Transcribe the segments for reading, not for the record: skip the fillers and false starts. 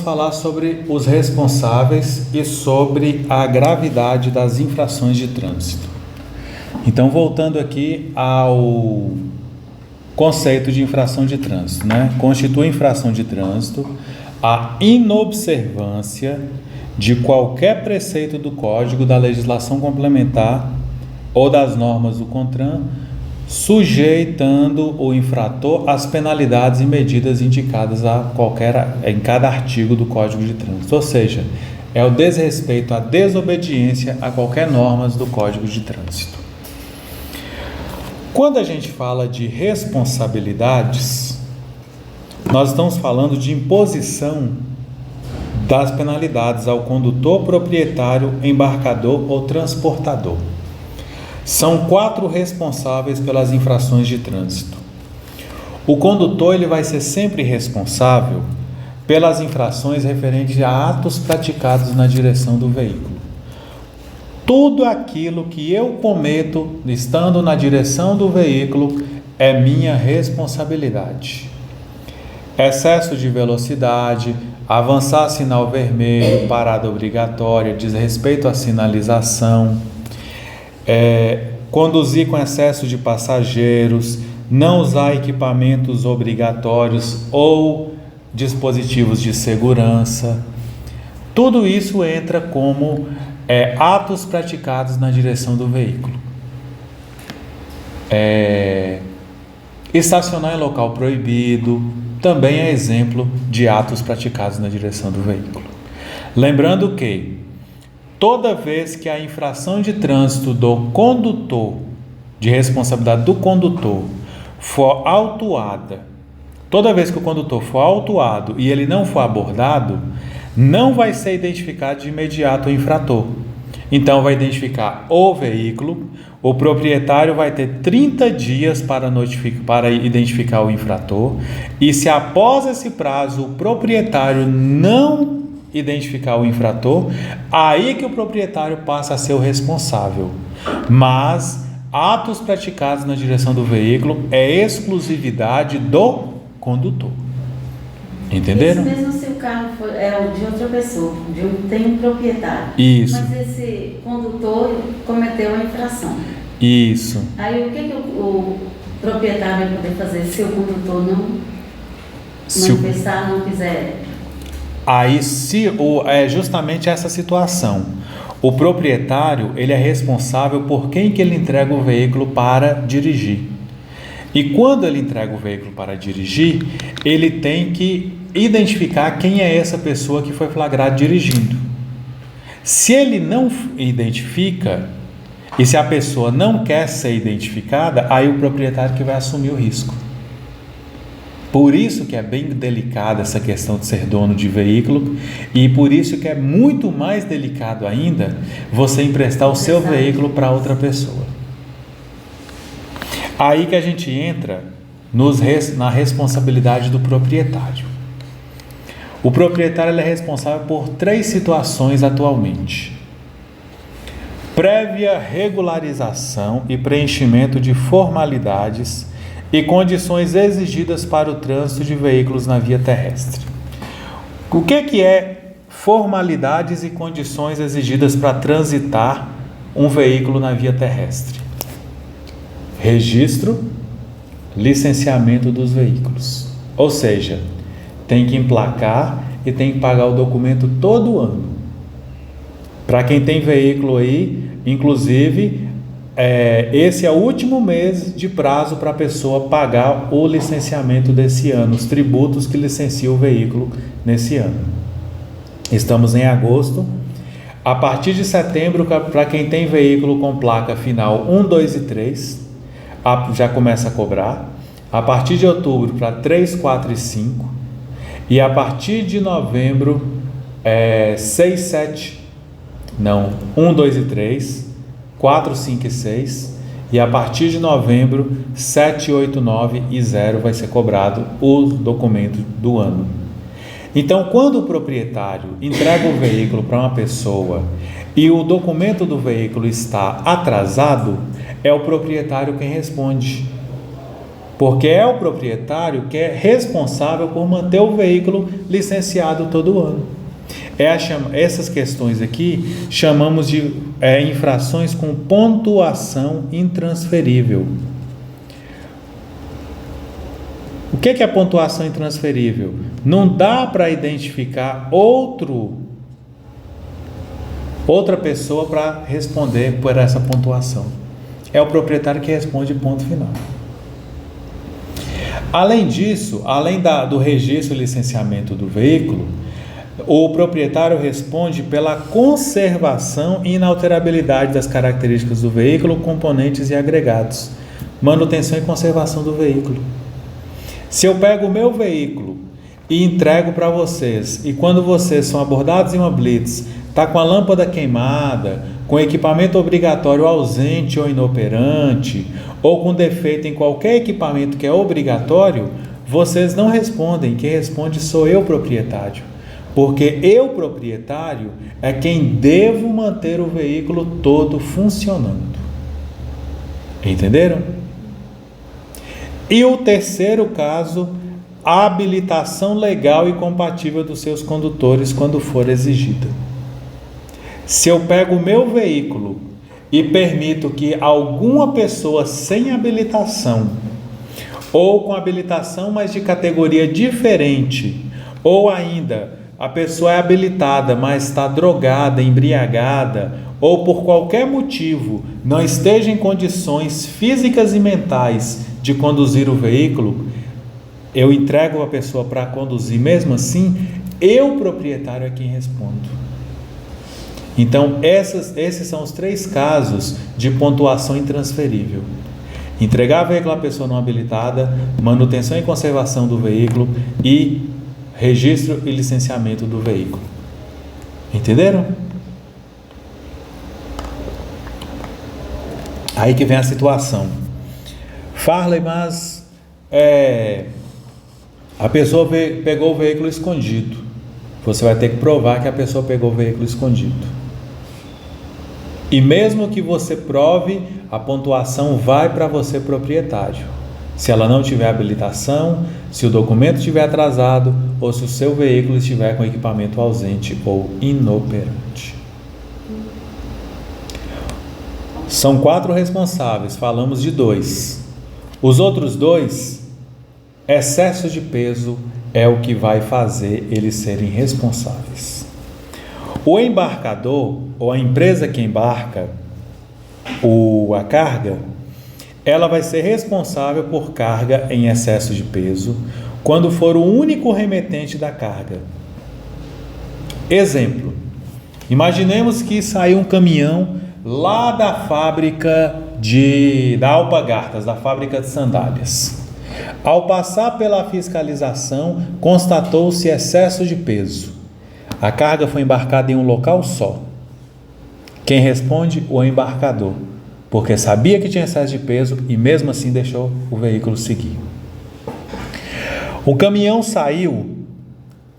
falar sobre os responsáveis e sobre a gravidade das infrações de trânsito. Então, voltando aqui ao conceito de infração de trânsito, né? Constitui infração de trânsito a inobservância de qualquer preceito do Código, da legislação complementar ou das normas do CONTRAN, sujeitando o infrator às penalidades e medidas indicadas em cada artigo do Código de Trânsito. Ou seja, é o desrespeito à desobediência a qualquer normas do Código de Trânsito. Quando a gente fala de responsabilidades, nós estamos falando de imposição das penalidades ao condutor, proprietário, embarcador ou transportador. São 4 responsáveis pelas infrações de trânsito. O condutor ele vai ser sempre responsável pelas infrações referentes a atos praticados na direção do veículo. Tudo aquilo que eu cometo estando na direção do veículo é minha responsabilidade. Excesso de velocidade, avançar sinal vermelho, parada obrigatória, desrespeito à sinalização, conduzir com excesso de passageiros, não usar equipamentos obrigatórios ou dispositivos de segurança. Tudo isso entra como atos praticados na direção do veículo. Estacionar em local proibido também é exemplo de atos praticados na direção do veículo. Lembrando que toda vez que a infração de trânsito do condutor, de responsabilidade do condutor, for autuada, toda vez que o condutor for autuado e ele não for abordado, não vai ser identificado de imediato o infrator. Então vai identificar o veículo, o proprietário vai ter 30 dias para identificar o infrator, e se após esse prazo o proprietário não identificar o infrator, aí que o proprietário passa a ser o responsável. Mas atos praticados na direção do veículo é exclusividade do condutor. Entenderam? Isso mesmo se o carro é de outra pessoa, tem um proprietário. Isso. Mas esse condutor cometeu a infração. Isso. Aí o que o proprietário vai poder fazer se o condutor não manifestar, não quiser? Aí é justamente essa situação. O proprietário ele é responsável por quem que ele entrega o veículo para dirigir. E quando ele entrega o veículo para dirigir, ele tem que identificar quem é essa pessoa que foi flagrado dirigindo. Se ele não identifica, e se a pessoa não quer ser identificada, aí o proprietário que vai assumir o risco. Por isso que é bem delicada essa questão de ser dono de veículo, e por isso que é muito mais delicado ainda você emprestar o seu veículo para outra pessoa. Aí que a gente entra na responsabilidade do proprietário. O proprietário ele é responsável por 3 situações atualmente: prévia regularização e preenchimento de formalidades e condições exigidas para o trânsito de veículos na via terrestre. O que é formalidades e condições exigidas para transitar um veículo na via terrestre? Registro, licenciamento dos veículos. Ou seja, tem que emplacar e tem que pagar o documento todo ano. Para quem tem veículo aí, inclusive, esse é o último mês de prazo para a pessoa pagar o licenciamento desse ano, os tributos que licencia o veículo nesse ano. Estamos em agosto. A partir de setembro, para quem tem veículo com placa final 1, 2 e 3, já começa a cobrar. A partir de outubro, para 3, 4 e 5. E a partir de novembro, 6, 7, não, 1, 2 e 3, 4, 5 e 6. E a partir de novembro, 7, 8, 9 e 0 vai ser cobrado o documento do ano. Então, quando o proprietário entrega o veículo para uma pessoa e o documento do veículo está atrasado, é o proprietário quem responde. porque é o proprietário que é responsável por manter o veículo licenciado todo ano. Essas questões aqui chamamos de infrações com pontuação intransferível. O que é pontuação intransferível? Não dá para identificar outra pessoa para responder por essa pontuação. É o proprietário que responde, ponto final. Além disso, além do registro e licenciamento do veículo, o proprietário responde pela conservação e inalterabilidade das características do veículo, componentes e agregados, manutenção e conservação do veículo. Se eu pego o meu veículo e entrego para vocês, e quando vocês são abordados em uma blitz, está com a lâmpada queimada, com equipamento obrigatório ausente ou inoperante, ou com defeito em qualquer equipamento que é obrigatório, vocês não respondem, quem responde sou eu, proprietário. Porque eu, proprietário, é quem devo manter o veículo todo funcionando. Entenderam? E o terceiro caso, a habilitação legal e compatível dos seus condutores quando for exigida. Se eu pego o meu veículo e permito que alguma pessoa sem habilitação, ou com habilitação mas de categoria diferente, ou ainda a pessoa é habilitada mas está drogada, embriagada, ou por qualquer motivo não esteja em condições físicas e mentais de conduzir o veículo, eu entrego a pessoa para conduzir mesmo assim, eu, proprietário, é quem respondo. Então, esses são os 3 casos de pontuação intransferível: entregar o veículo à pessoa não habilitada, manutenção e conservação do veículo e registro e licenciamento do veículo. Entenderam? Aí que vem a situação. Farley, mas a pessoa pegou o veículo escondido. Você vai ter que provar que a pessoa pegou o veículo escondido. E mesmo que você prove, a pontuação vai para você, proprietário. Se ela não tiver habilitação, se o documento estiver atrasado ou se o seu veículo estiver com equipamento ausente ou inoperante. São 4 responsáveis, falamos de 2. Os outros 2, excesso de peso é o que vai fazer eles serem responsáveis. O embarcador, ou a empresa que embarca a carga, ela vai ser responsável por carga em excesso de peso quando for o único remetente da carga. Exemplo: imaginemos que saiu um caminhão lá da fábrica da Alpargatas, da fábrica de sandálias. Ao passar pela fiscalização, constatou-se excesso de peso. A carga foi embarcada em um local só. Quem responde? O embarcador, porque sabia que tinha excesso de peso e mesmo assim deixou o veículo seguir. O caminhão saiu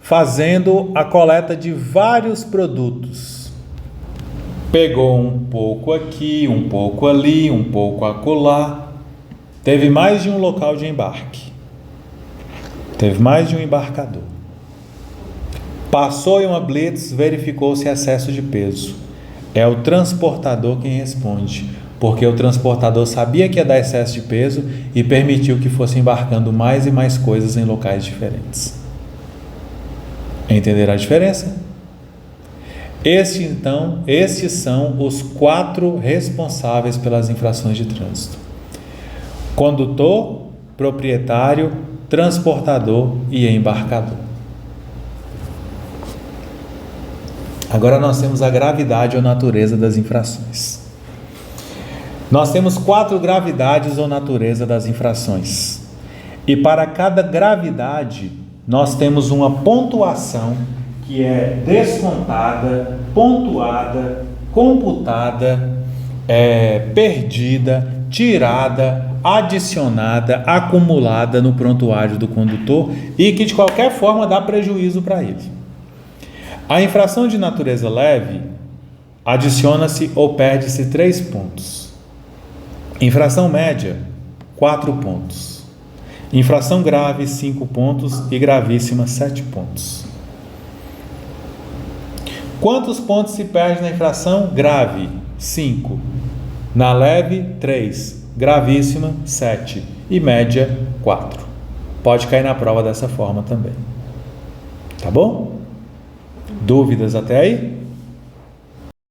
fazendo a coleta de vários produtos. Pegou um pouco aqui, um pouco ali, um pouco acolá. Teve mais de um local de embarque. Teve mais de um embarcador. Passou em uma blitz, verificou-se excesso de peso. É o transportador quem responde, porque o transportador sabia que ia dar excesso de peso e permitiu que fosse embarcando mais e mais coisas em locais diferentes. Entenderam a diferença? Estes são os 4 responsáveis pelas infrações de trânsito: condutor, proprietário, transportador e embarcador. Agora nós temos a gravidade ou natureza das infrações. Nós temos 4 gravidades ou natureza das infrações. E para cada gravidade, nós temos uma pontuação que é descontada, pontuada, computada, perdida, tirada, adicionada, acumulada no prontuário do condutor e que de qualquer forma dá prejuízo para ele. A infração de natureza leve adiciona-se ou perde-se 3 pontos. Infração média, 4 pontos. Infração grave, 5 pontos e gravíssima, 7 pontos. Quantos pontos se perde na infração grave? 5. Na leve, 3. Gravíssima, 7. E média, 4. Pode cair na prova dessa forma também. Tá bom? Dúvidas até aí?